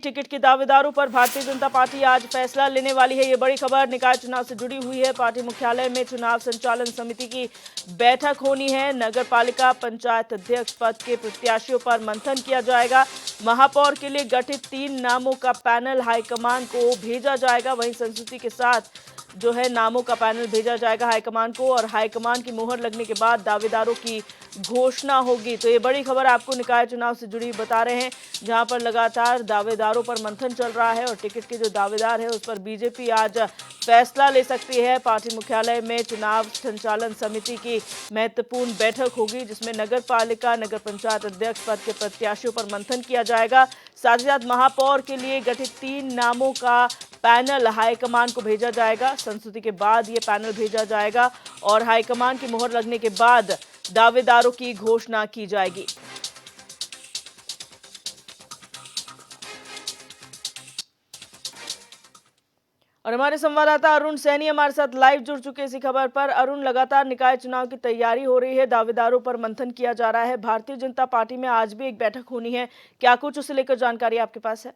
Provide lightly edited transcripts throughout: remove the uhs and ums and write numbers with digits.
Ticket के दावेदारों पर भारतीय जनता पार्टी आज फैसला लेने वाली है। ये बड़ी खबर निकाय चुनाव से जुड़ी हुई है। पार्टी मुख्यालय में चुनाव संचालन समिति की बैठक होनी है। नगर पालिका पंचायत अध्यक्ष पद के प्रत्याशियों पर मंथन किया जाएगा। महापौर के लिए गठित 3 नामों का पैनल हाईकमान को भेजा जाएगा। वहीं संस्तुति के साथ जो है नामों का पैनल भेजा जाएगा हाईकमान को, और हाईकमान की मोहर लगने के बाद दावेदारों की घोषणा होगी। तो ये बड़ी खबर आपको निकाय चुनाव से जुड़ी बता रहे हैं, जहां पर लगातार दावेदारों पर मंथन चल रहा है और टिकट के जो दावेदार है उस पर बीजेपी आज फैसला ले सकती है। पार्टी मुख्यालय में चुनाव संचालन समिति की महत्वपूर्ण बैठक होगी, जिसमें नगर पालिका नगर पंचायत अध्यक्ष पद के प्रत्याशियों पर मंथन किया जाएगा। साथ ही साथ महापौर के लिए गठित 3 नामों का पैनल हाईकमान को भेजा जाएगा। संस्तुति के बाद ये पैनल भेजा जाएगा और हाईकमान की मोहर लगने के बाद दावेदारों की घोषणा की जाएगी। और हमारे संवाददाता अरुण सैनी हमारे साथ लाइव जुड़ चुके इसी खबर पर। अरुण, लगातार निकाय चुनाव की तैयारी हो रही है, दावेदारों पर मंथन किया जा रहा है। भारतीय जनता पार्टी में आज भी एक बैठक होनी है, क्या कुछ उसे लेकर जानकारी आपके पास है?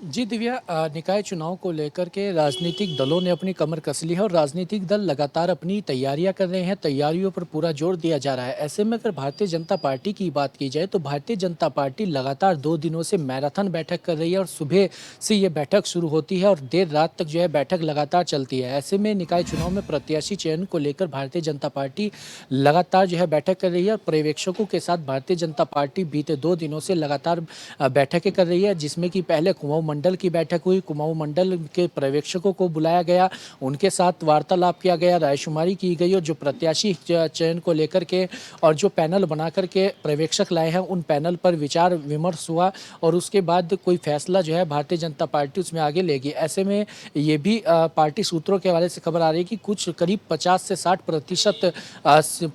जी दिव्या, निकाय चुनाव को लेकर के राजनीतिक दलों ने अपनी कमर कस ली है और राजनीतिक दल लगातार अपनी तैयारियां कर रहे हैं। तैयारियों पर पूरा जोर दिया जा रहा है। ऐसे में अगर भारतीय जनता पार्टी की बात की जाए तो भारतीय जनता पार्टी लगातार 2 दिनों से मैराथन बैठक कर रही है और सुबह से ये बैठक शुरू होती है और देर रात तक जो है बैठक लगातार चलती है। ऐसे में निकाय चुनाव में प्रत्याशी चयन को लेकर भारतीय जनता पार्टी लगातार जो है बैठक कर रही है और पर्यवेक्षकों के साथ भारतीय जनता पार्टी बीते 2 दिनों से लगातार बैठकें कर रही है, जिसमें कि पहले कुमाऊं मंडल की बैठक हुई। कुमाऊं मंडल के पर्यवेक्षकों को बुलाया गया, उनके साथ वार्तालाप किया गया, रायशुमारी की गई और जो प्रत्याशी चयन को लेकर के और जो पैनल बना करके पर्यवेक्षक लाए हैं उन पैनल पर विचार विमर्श हुआ और उसके बाद कोई फैसला जो है भारतीय जनता पार्टी उसमें आगे लेगी। ऐसे में ये भी पार्टी सूत्रों के हवाले से खबर आ रही है कि कुछ करीब 50 से 60%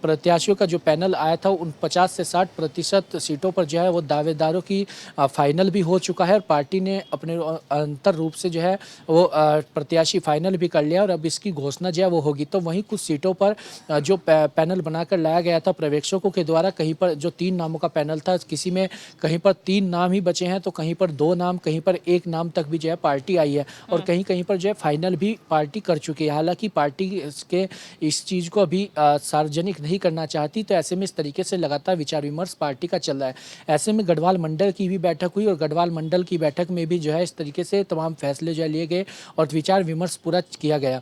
प्रत्याशियों का जो पैनल आया था उन 50 से 60% सीटों पर जो है वो दावेदारों की फाइनल भी हो चुका है और पार्टी ने अपने अंतर रूप से जो है वो प्रत्याशी फाइनल भी कर लिया और अब इसकी घोषणा जो है वो होगी। तो वहीं कुछ सीटों पर जो पैनल बनाकर लाया गया था पर्यवेक्षकों के द्वारा, कहीं पर जो 3 नामों का पैनल था किसी में कहीं पर 3 नाम ही बचे हैं तो कहीं पर 2 नाम, कहीं पर 1 नाम तक भी जो है पार्टी आई है और कहीं कहीं पर जो है फाइनल भी पार्टी कर चुकी है। हालांकि पार्टी के इस चीज़ को अभी सार्वजनिक नहीं करना चाहती, तो ऐसे में इस तरीके से लगातार विचार विमर्श पार्टी का चल रहा है। ऐसे में गढ़वाल मंडल की भी बैठक हुई और गढ़वाल मंडल की बैठक में भी जो है इस तरीके से तमाम फैसले जो है लिए गए और विचार विमर्श पूरा किया गया।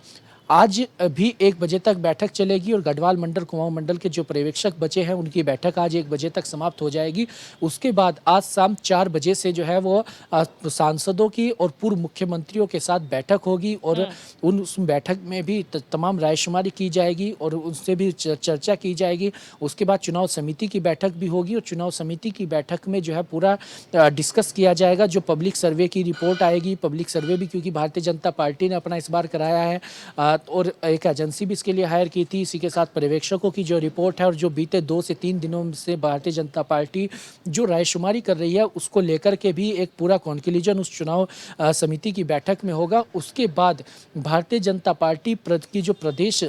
आज भी 1 बजे तक बैठक चलेगी और गढ़वाल मंडल कुमाऊं मंडल के जो पर्यवेक्षक बचे हैं उनकी बैठक आज 1 बजे तक समाप्त हो जाएगी। उसके बाद आज शाम 4 बजे से जो है वो सांसदों की और पूर्व मुख्यमंत्रियों के साथ बैठक होगी और उस बैठक में भी तमाम रायशुमारी की जाएगी और उनसे भी चर्चा की जाएगी। उसके बाद चुनाव समिति की बैठक भी होगी और चुनाव समिति की बैठक में जो है पूरा डिस्कस किया जाएगा। जो पब्लिक सर्वे की रिपोर्ट आएगी, पब्लिक सर्वे भी क्योंकि भारतीय जनता पार्टी ने अपना इस बार कराया है और एक एजेंसी भी इसके लिए हायर की थी, इसी के साथ पर्यवेक्षकों की जो रिपोर्ट है और जो बीते 2 से 3 दिनों से भारतीय जनता पार्टी जो रायशुमारी कर रही है उसको लेकर के भी एक पूरा कॉन्क्लूजन उस चुनाव समिति की बैठक में होगा। उसके बाद भारतीय जनता पार्टी की जो प्रदेश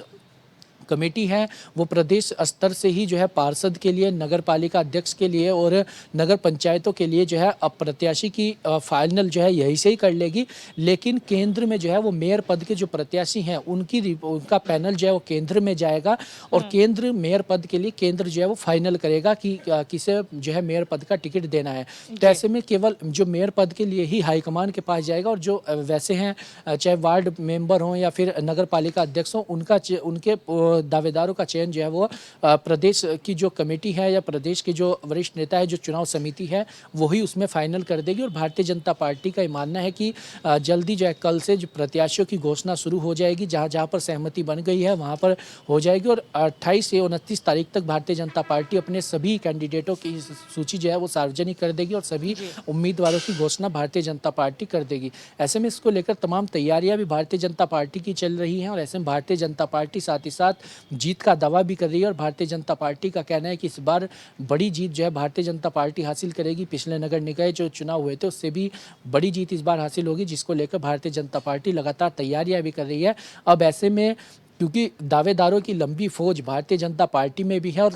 कमेटी है वो प्रदेश स्तर से ही जो है पार्षद के लिए, नगर पालिका अध्यक्ष के लिए और नगर पंचायतों के लिए जो है प्रत्याशी की फाइनल जो है यही से ही कर लेगी। लेकिन केंद्र में जो है वो मेयर पद के जो प्रत्याशी हैं उनका पैनल जो है वो केंद्र में जाएगा और केंद्र मेयर पद के लिए केंद्र जो है वो फाइनल करेगा कि किसे जो है मेयर पद का टिकट देना है। तो ऐसे में केवल जो मेयर पद के लिए ही हाईकमान के पास जाएगा और जो वैसे हैं चाहे वार्ड मेंबर हों या फिर नगर पालिका अध्यक्ष हों उनके दावेदारों का चयन जो है वो प्रदेश की जो कमेटी है या प्रदेश के जो वरिष्ठ नेता है, जो चुनाव समिति है, वही उसमें फाइनल कर देगी। और भारतीय जनता पार्टी का ये मानना है कि जल्दी जो है कल से जो प्रत्याशियों की घोषणा शुरू हो जाएगी। जहां जहां पर सहमति बन गई है वहां पर हो जाएगी और 28 से 29 तारीख तक भारतीय जनता पार्टी अपने सभी कैंडिडेटों की सूची जो है वो सार्वजनिक कर देगी और सभी उम्मीदवारों की घोषणा भारतीय जनता पार्टी कर देगी। ऐसे में इसको लेकर तमाम तैयारियां भी भारतीय जनता पार्टी की चल रही हैं और ऐसे में भारतीय जनता पार्टी साथ ही साथ जीत का दावा भी कर रही है और भारतीय जनता पार्टी का कहना है कि इस बार बड़ी जीत जो है भारतीय जनता पार्टी हासिल करेगी। पिछले नगर निकाय जो चुनाव हुए थे उससे भी बड़ी जीत इस बार हासिल होगी, जिसको लेकर भारतीय जनता पार्टी लगातार तैयारियां भी कर रही है। अब ऐसे में क्योंकि दावेदारों की लंबी फौज भारतीय जनता पार्टी में भी है और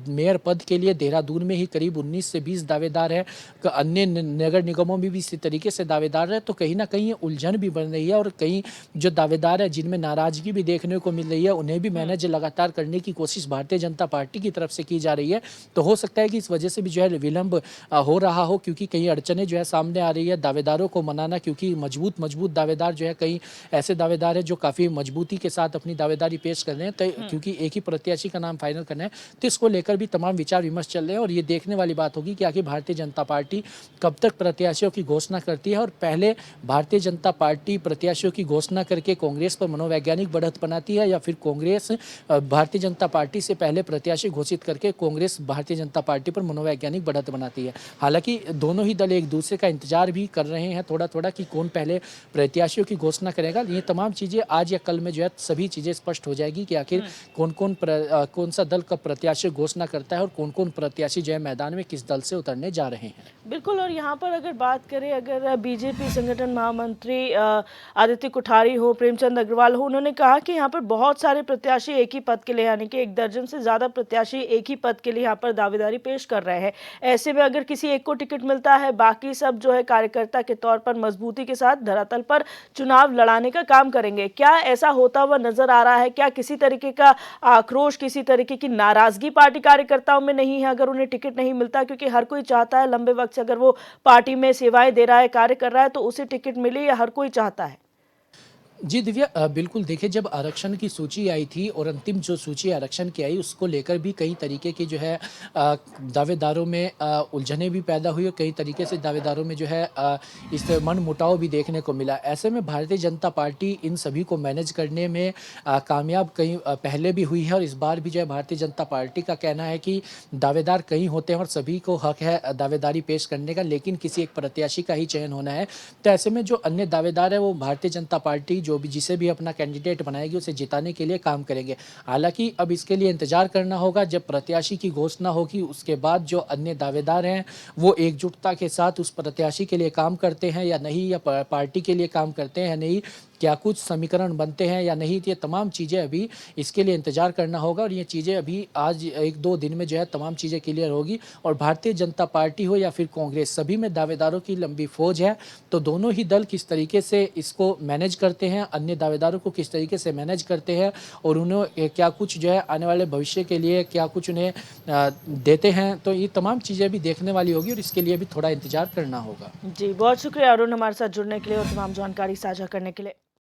मेयर पद के लिए देहरादून में ही करीब 19 से 20 दावेदार है। अन्य नगर निगमों में भी इसी तरीके से दावेदार है। तो कहीं ना कहीं ये उलझन भी बन रही है और कई जो दावेदार है जिनमें नाराजगी भी देखने को मिल रही है, उन्हें भी मैनेज लगातार करने की कोशिश भारतीय जनता पार्टी की तरफ से की जा रही है। तो हो सकता है कि इस वजह से भी जो है विलंब हो रहा हो, क्योंकि कई अड़चने जो है सामने आ रही है दावेदारों को मनाना, क्योंकि मजबूत दावेदार जो है, कई ऐसे दावेदार है जो काफ़ी मजबूती के साथ अपनी दावेदारी पेश कर रहे हैं। तो क्योंकि एक ही प्रत्याशी का नाम फाइनल करना है, तो इसको लेकर भी तमाम विचार विमर्श चल रहे हैं और ये देखने वाली बात होगी कि आखिर भारतीय जनता पार्टी कब तक प्रत्याशियों की घोषणा करती है। और पहले भारतीय जनता पार्टी प्रत्याशियों की घोषणा करके कांग्रेस पर मनोवैज्ञानिक बढ़त बनाती है, या फिर कांग्रेस भारतीय जनता पार्टी से पहले प्रत्याशी घोषित करके कांग्रेस भारतीय जनता पार्टी पर मनोवैज्ञानिक बढ़त बनाती है। हालांकि दोनों ही दल एक दूसरे का इंतजार भी कर रहे हैं थोड़ा थोड़ा कि कौन पहले प्रत्याशियों की घोषणा करेगा। ये तमाम चीज़ें आज या कल में जो है सभी चीज़ें स्पष्ट हो जाएगी कि आखिर कौन सा दल का प्रत्याशी घोषणा करता है और कौन कौन प्रत्याशी जो है मैदान में किस दल से उतरने जा रहे हैं। बिल्कुल। और यहाँ पर अगर बात करें, अगर बीजेपी संगठन महामंत्री आदित्य कोठारी हो, प्रेमचंद अग्रवाल हो, उन्होंने कहा कि यहाँ पर बहुत सारे प्रत्याशी एक ही पद के लिए, यानी कि 1 दर्जन से ज़्यादा प्रत्याशी एक ही पद के लिए यहाँ पर दावेदारी पेश कर रहे हैं। ऐसे में अगर किसी एक को टिकट मिलता है, बाकी सब जो है कार्यकर्ता के तौर पर मजबूती के साथ धरातल पर चुनाव लड़ाने का काम करेंगे। क्या ऐसा होता हुआ नजर आ रहा है? क्या किसी तरीके का आक्रोश, किसी तरीके की नाराजगी पार्टी कार्यकर्ताओं में नहीं है अगर उन्हें टिकट नहीं मिलता? क्योंकि हर कोई चाहता है लंबे वक्त से अगर वो पार्टी में सेवाएं दे रहा है, कार्य कर रहा है, तो उसे टिकट मिले, या हर कोई चाहता है। जी दिव्या, बिल्कुल देखिए, जब आरक्षण की सूची आई थी और अंतिम जो सूची आरक्षण की आई उसको लेकर भी कई तरीके की जो है दावेदारों में उलझने भी पैदा हुई और कई तरीके से दावेदारों में जो है इस मनमुटाव भी देखने को मिला। ऐसे में भारतीय जनता पार्टी इन सभी को मैनेज करने में कामयाब कई पहले भी हुई है और इस बार भी जो है भारतीय जनता पार्टी का कहना है कि दावेदार कई होते हैं और सभी को हक है दावेदारी पेश करने का, लेकिन किसी एक प्रत्याशी का ही चयन होना है। तो ऐसे में जो अन्य दावेदार है वो भारतीय जनता पार्टी जो भी जिसे भी अपना कैंडिडेट बनाएगी उसे जिताने के लिए काम करेंगे। हालांकि अब इसके लिए इंतजार करना होगा, जब प्रत्याशी की घोषणा होगी उसके बाद जो अन्य दावेदार हैं वो एकजुटता के साथ उस प्रत्याशी के लिए काम करते हैं या नहीं, या पार्टी के लिए काम करते हैं या नहीं, क्या कुछ समीकरण बनते हैं या नहीं, ये तमाम चीज़ें अभी इसके लिए इंतजार करना होगा। और ये चीज़ें अभी आज 1-2 दिन में जो है तमाम चीज़ें क्लियर होगी और भारतीय जनता पार्टी हो या फिर कांग्रेस, सभी में दावेदारों की लंबी फौज है। तो दोनों ही दल किस तरीके से इसको मैनेज करते हैं, अन्य दावेदारों को किस तरीके से मैनेज करते हैं और उन्हें क्या कुछ जो है आने वाले भविष्य के लिए क्या कुछ उन्हें देते हैं, तो ये तमाम चीज़ें भी देखने वाली होगी और इसके लिए भी थोड़ा इंतजार करना होगा। जी, बहुत शुक्रिया अरुण हमारे साथ जुड़ने के लिए और तमाम जानकारी साझा करने के लिए।